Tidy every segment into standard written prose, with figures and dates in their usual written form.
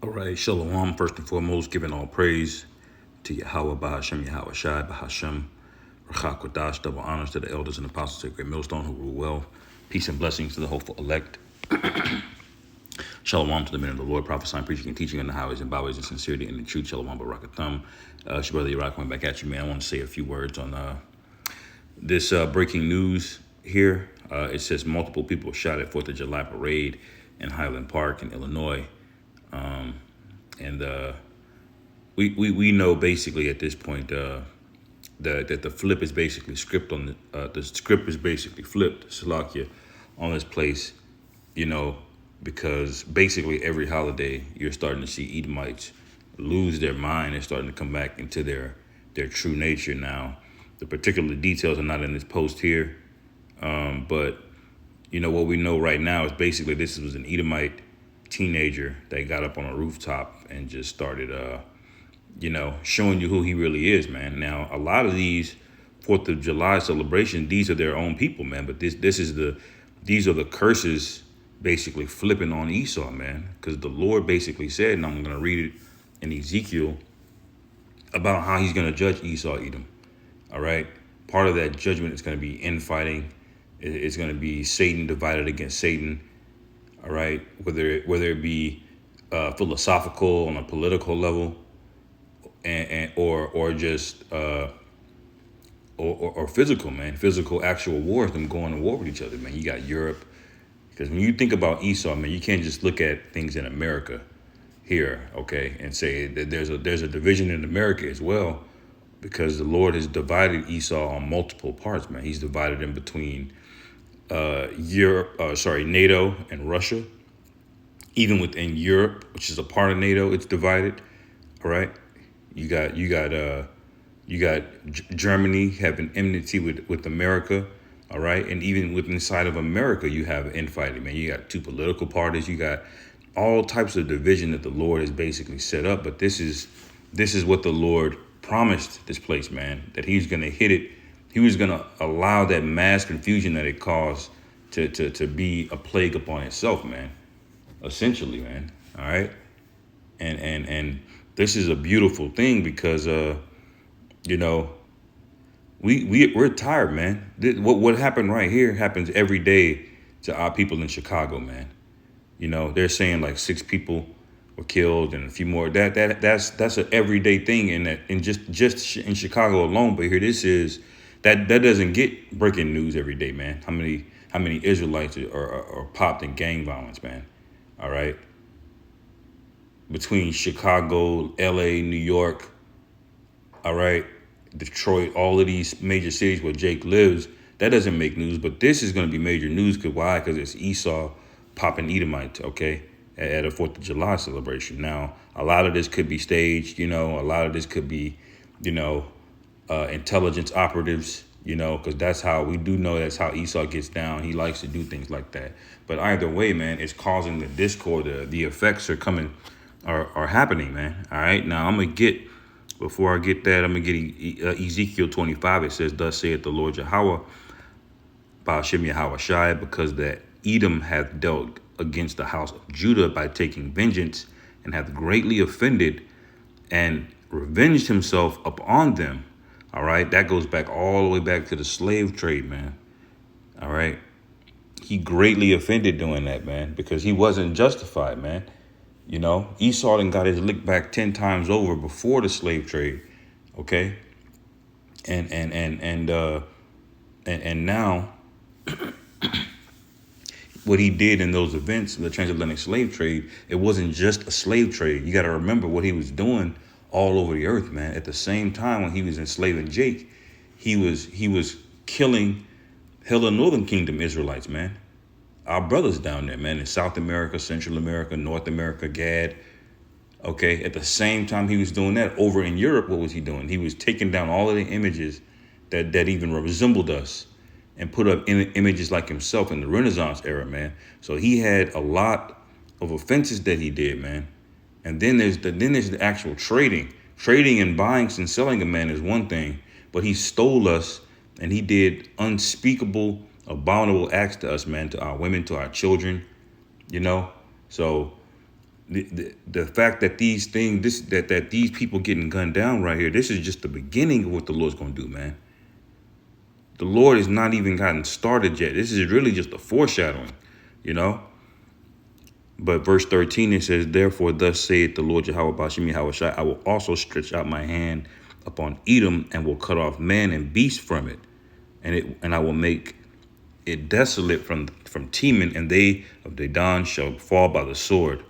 All right, Shalom. First and foremost, giving all praise to Yahweh, Bahashem, Yahweh Shai, Bahashem, Rachak Kodash, double honors to the elders and apostles of Great Millstone who rule well. Peace and blessings to the hopeful elect. Shalom to the men of the Lord, prophesying, preaching, and teaching on the highways and byways in sincerity and in truth. Shalom, Barakatham. It's your brother Yirach coming back at you, man. I want to say a few words on this breaking news here. It says multiple people shot at 4th of July parade in Highland Park in Illinois. And we know basically at this point that the flip is basically script on the script is basically flipped, Salakia, on this place, because basically every holiday you're starting to see Edomites lose their mind and starting to come back into their true nature. Now, the particular details are not in this post here, but what we know right now is basically this was an Edomite teenager that got up on a rooftop and just started showing you who he really is, man. Now, a lot of these 4th of July celebrations, these are their own people, man. But these are the curses basically flipping on Esau, man. Because the Lord basically said, and I'm going to read it in Ezekiel, about how he's going to judge Esau, Edom. All right. Part of that judgment is going to be infighting. It's going to be Satan divided against Satan. All right. Whether it be philosophical on a political level, or just or physical, man. Physical, actual wars, them going to war with each other, man. You got Europe, because when you think about Esau, man, you can't just look at things in America here, okay, and say that there's a division in America as well, because the Lord has divided Esau on multiple parts, man. He's divided in between NATO and Russia. Even within Europe, which is a part of NATO, it's divided. All right. You got Germany having enmity with America, all right, and even within inside of America, you have infighting, man. You got two political parties, you got all types of division that the Lord has basically set up. But this is what the Lord promised this place, man, that He's gonna hit it. He was gonna allow that mass confusion that it caused to be a plague upon itself, man. Essentially, man. All right, and this is a beautiful thing because we're tired, man. What happened right here happens every day to our people in Chicago, man. They're saying like 6 people were killed and a few more. That's an everyday thing in just in Chicago alone. But here this is that doesn't get breaking news every day, man. How many Israelites are popped in gang violence, man? All right. Between Chicago, LA, New York, all right, Detroit, all of these major cities where Jake lives, that doesn't make news. But this is going to be major news. Why? Because it's Esau popping Edomite, okay, at a 4th of July celebration. Now, a lot of this could be staged, a lot of this could be, intelligence operatives, because that's how Esau gets down. He likes to do things like that. But either way, man, it's causing the discord. The effects are happening, man. All right. Now before I get that, I'm gonna get Ezekiel 25. It says, "Thus saith the Lord Yahweh, Ba'ashem Yahweh Shai, because that Edom hath dealt against the house of Judah by taking vengeance, and hath greatly offended, and revenged himself upon them." All right, that goes back all the way back to the slave trade, man. All right, he greatly offended doing that, man, because he wasn't justified, man. Esau done got his lick back 10 times over before the slave trade, okay? And now what he did in those events, the transatlantic slave trade, it wasn't just a slave trade. You got to remember what he was doing all over the earth, man. At the same time, when he was enslaving Jake, he was killing hella Northern Kingdom Israelites, man. Our brothers down there, man, in South America, Central America, North America, Gad. Okay, at the same time he was doing that over in Europe, what was he doing? He was taking down all of the images that even resembled us and put up images like himself in the Renaissance era, man. So he had a lot of offenses that he did, man. And then there's the actual trading. Trading and buying and selling a man is one thing, but he stole us and he did unspeakable, abominable acts to us, man, to our women, to our children, So The fact that these things, that these people getting gunned down right here, this is just the beginning of what the Lord's going to do, man. The Lord has not even gotten started yet. This is really just a foreshadowing, you know. But verse 13, it says, therefore, thus saith the Lord Yahweh Bashim Yahweh Shai, I will also stretch out my hand upon Edom and will cut off man and beast from it. And I will make it desolate from Teman, and they of Dedan shall fall by the sword.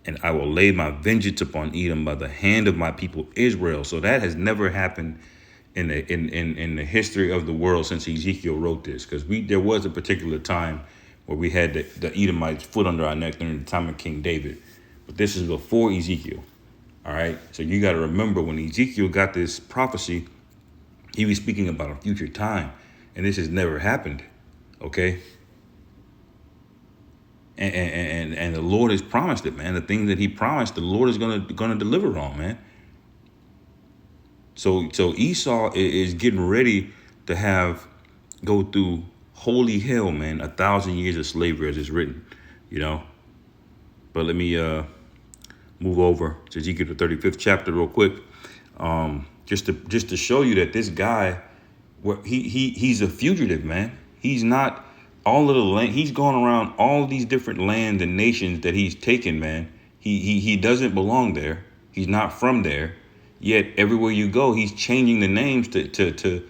And I will lay my vengeance upon Edom by the hand of my people Israel. So that has never happened in the history of the world since Ezekiel wrote this, because there was a particular time where we had the Edomites foot under our neck during the time of King David. But this is before Ezekiel. All right. So you got to remember, when Ezekiel got this prophecy, he was speaking about a future time. And this has never happened. OK. And the Lord has promised it, man. The things that he promised, the Lord is gonna deliver on, man. So Esau is getting ready to go through holy hell, man. 1,000 years of slavery, as it's written, you know. But let me move over to Ezekiel the 35th chapter real quick, just to show you that this guy, he's a fugitive, man. He's not all of the land. He's going around all these different lands and nations that he's taken, man. He doesn't belong there. He's not from there. Yet everywhere you go, he's changing the names to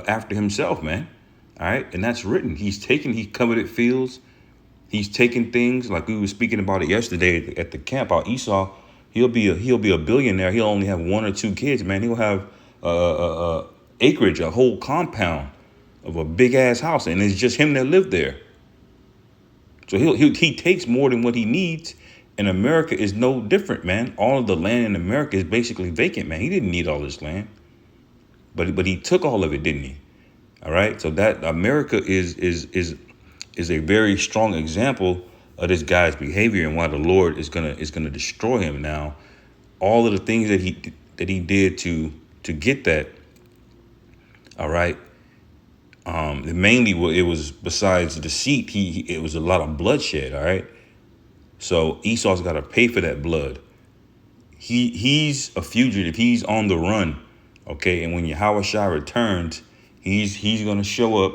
after himself, man. All right, and that's written. He coveted fields. He's taken things like we were speaking about it yesterday at the camp. How Esau, he'll be a billionaire. He'll only have 1 or 2 kids, man. He'll have acreage, a whole compound of a big ass house, and it's just him that lived there. So he takes more than what he needs. And America is no different, man. All of the land in America is basically vacant, man. He didn't need all this land, but he took all of it, didn't he? All right. So that America is a very strong example of this guy's behavior and why the Lord is gonna destroy him. Now, all of the things that he did to get that. All right. Mainly, it was, besides deceit, it was a lot of bloodshed. All right. So Esau's got to pay for that blood. He's a fugitive. He's on the run. OK, and when Yahweh Shai returns, he's going to show up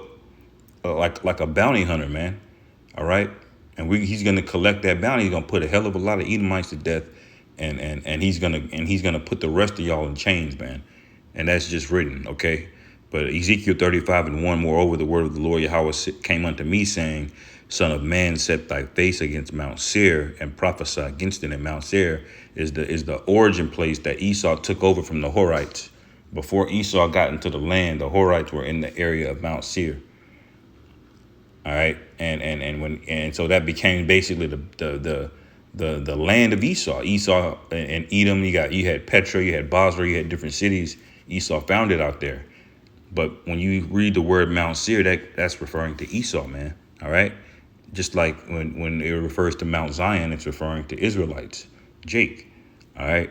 like a bounty hunter, man. All right. And he's going to collect that bounty. He's going to put a hell of a lot of Edomites to death. And he's going to put the rest of y'all in chains, man. And that's just written. OK. But Ezekiel 35:1, moreover, the word of the Lord Yahweh came unto me, saying, Son of man, set thy face against Mount Seir and prophesy against it. And Mount Seir is the origin place that Esau took over from the Horites. Before Esau got into the land, the Horites were in the area of Mount Seir. All right, and so that became basically the land of Esau. Esau and Edom. You had Petra, you had Basra, you had different cities. Esau founded out there. But when you read the word Mount Seir, that's referring to Esau, man. All right. Just like when it refers to Mount Zion, it's referring to Israelites, Jake. All right.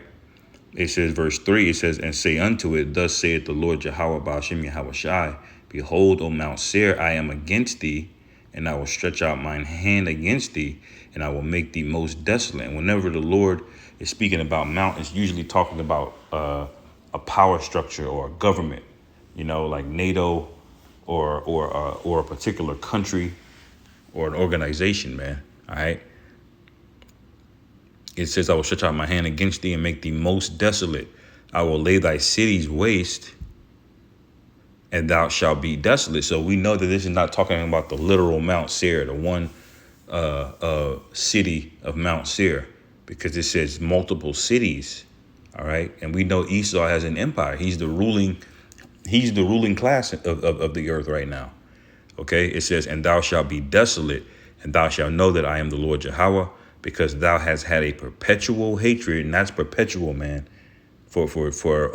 It says, verse 3, it says, and say unto it, thus saith the Lord Yahweh Ba'ashem Yahweh Shai, behold, O Mount Seir, I am against thee, and I will stretch out mine hand against thee, and I will make thee most desolate. And whenever the Lord is speaking about mount, it's usually talking about a power structure or a government, you know, like NATO or a particular country or an organization, man. All right. It says, I will stretch out my hand against thee and make thee most desolate. I will lay thy cities waste, and thou shalt be desolate. So we know that this is not talking about the literal Mount Seir, the one city of Mount Seir, because it says multiple cities. All right. And we know Esau has an empire. He's the ruling class of the earth right now. OK, it says, and thou shalt be desolate, and thou shalt know that I am the Lord Yahweh, because thou hast had a perpetual hatred. And that's perpetual, man, for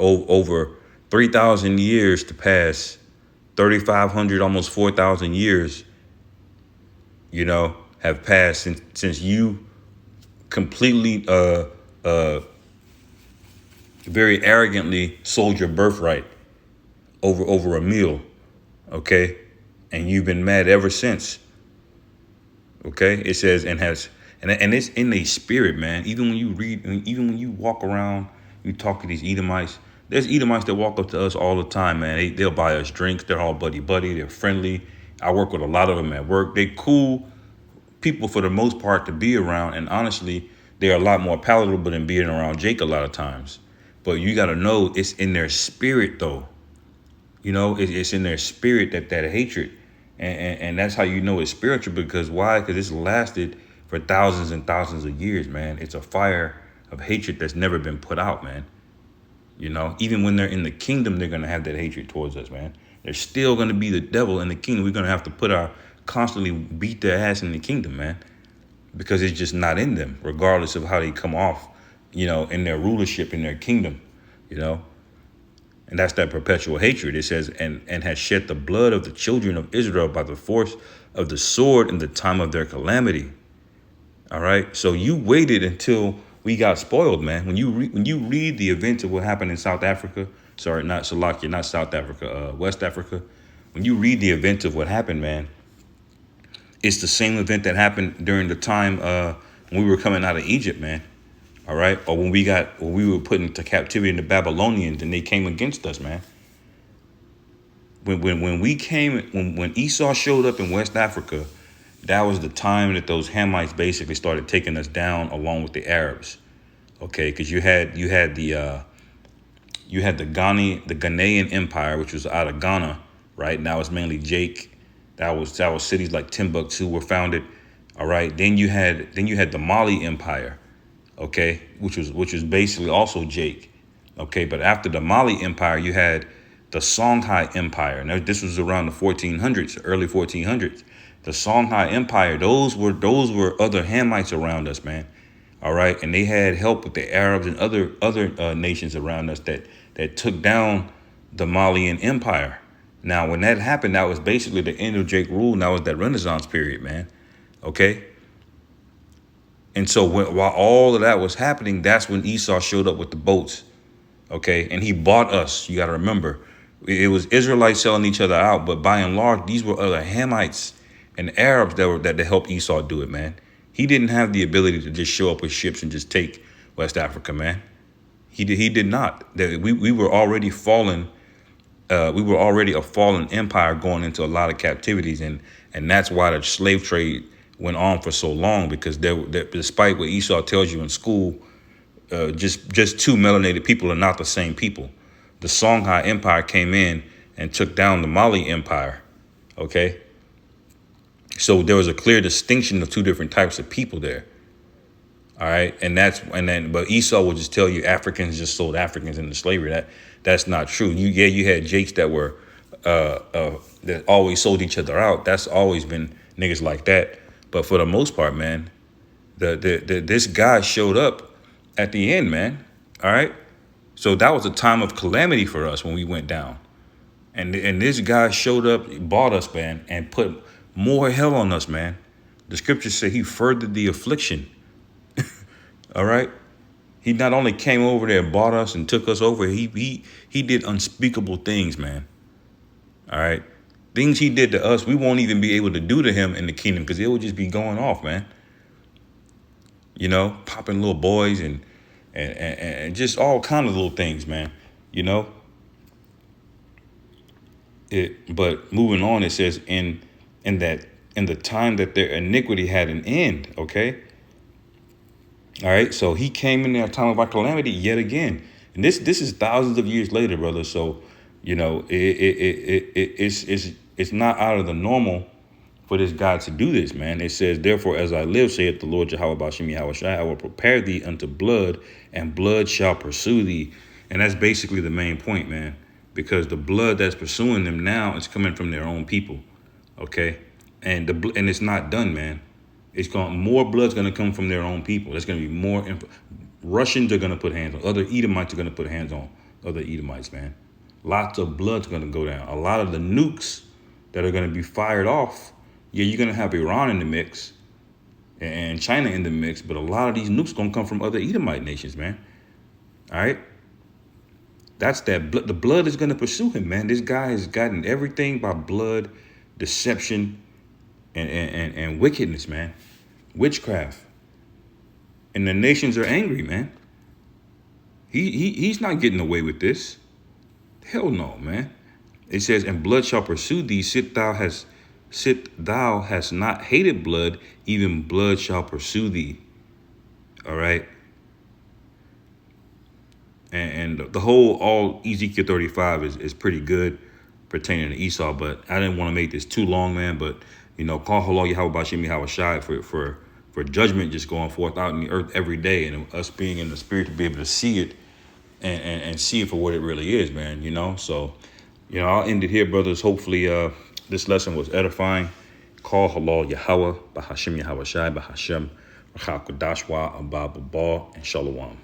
over 3,000 years to pass, 3,500, almost 4,000 years, you know, have passed since you completely very arrogantly sold your birthright over a meal. OK. And you've been mad ever since. OK, it says, and And it's in their spirit, man. Even when you read, even when you walk around, you talk to these Edomites. There's Edomites that walk up to us all the time, man. They'll buy us drinks. They're all buddy buddy. They're friendly. I work with a lot of them at work. They cool people for the most part to be around, and honestly, they're a lot more palatable than being around Jake a lot of times. But you got to know it's in their spirit, though. You know, it's in their spirit that hatred, and that's how you know it's spiritual. Because why? Because it's lasted for thousands and thousands of years, man. It's a fire of hatred that's never been put out, man. You know, even when they're in the kingdom, they're gonna have that hatred towards us, man. They're still gonna be the devil in the kingdom. We're gonna have to constantly beat their ass in the kingdom, man, because it's just not in them, regardless of how they come off, you know, in their rulership in their kingdom, you know. And that's that perpetual hatred. It says, and has shed the blood of the children of Israel by the force of the sword in the time of their calamity. All right. So you waited until we got spoiled, man. When you read the events of what happened in South Africa, sorry, not Slovakia, not South Africa, West Africa. When you read the events of what happened, man, it's the same event that happened during the time when we were coming out of Egypt, man. All right. Or when we were put into captivity in the Babylonians and they came against us, man. When Esau showed up in West Africa, that was the time that those Hamites basically started taking us down along with the Arabs. Okay, because you had the Ghanaian Empire, which was out of Ghana, right? Now it's mainly Jake. That was cities like Timbuktu were founded. All right. Then you had the Mali Empire, okay, which was basically also Jake. Okay, but after the Mali Empire, you had the Songhai Empire. Now this was around the 1400s, early 1400s. The Songhai Empire, those were other Hamites around us, man. All right, and they had help with the Arabs and other nations around us that took down the Malian Empire. Now, when that happened, that was basically the end of Jake rule. And that was that Renaissance period, man. Okay. And so while all of that was happening, that's when Esau showed up with the boats. Okay. And he bought us. You got to remember, it was Israelites selling each other out. But by and large, these were other Hamites and Arabs that helped Esau do it, man. He didn't have the ability to just show up with ships and just take West Africa, man. He did not. We were already fallen. We were already a fallen empire going into a lot of captivities, and that's why the slave trade went on for so long, because despite what Esau tells you in school, just two melanated people are not the same people. The Songhai Empire came in and took down the Mali Empire. Okay, so there was a clear distinction of two different types of people there. All right, but Esau will just tell you Africans just sold Africans into slavery. That's not true. You had Jakes that were that always sold each other out. That's always been niggas like that. But for the most part, man, this guy showed up at the end, man. All right, so that was a time of calamity for us when we went down, and this guy showed up, bought us, man, and put more hell on us, man. The scriptures say he furthered the affliction. All right. He not only came over there and bought us and took us over, he did unspeakable things, man. All right. Things he did to us, we won't even be able to do to him in the kingdom, because it would just be going off, man. You know, popping little boys and just all kind of little things, man. You know. But moving on, it says in the time that their iniquity had an end, okay? All right, so he came in that time of our calamity yet again, and this is thousands of years later, brother. So, you know, it's not out of the normal for this God to do this, man. It says, therefore, as I live, saith the Lord Jehovah Bashim Yahweh Shai, I will prepare thee unto blood, and blood shall pursue thee. And that's basically the main point, man, because the blood that's pursuing them now is coming from their own people, okay? And it's not done, man. More blood's going to come from their own people. There's going to be more. Russians are going to put hands on. Other Edomites are going to put hands on other Edomites, man. Lots of blood's going to go down. A lot of the nukes that are going to be fired off. Yeah, you're going to have Iran in the mix and China in the mix, but a lot of these nukes going to come from other Edomite nations, man. All right. That's that. The blood is going to pursue him, man. This guy has gotten everything by blood, deception, and wickedness, man. Witchcraft. And the nations are angry, man. He's not getting away with this. Hell no, man. It says, and blood shall pursue thee. Sit thou hast not hated blood, even blood shall pursue thee. All right. And the whole all Ezekiel 35 is pretty good pertaining to Esau, but I didn't want to make this too long, man. But call Halal Yahweh Bashim Yahweh Shai for judgment just going forth out in the earth every day, and us being in the spirit to be able to see it and see it for what it really is, man. So I'll end it here, brothers. Hopefully this lesson was edifying. Call Halal Yahweh Bahashim Yahweh Shai Bahashem Rachal Kadashwa Abba Baba and Shalom.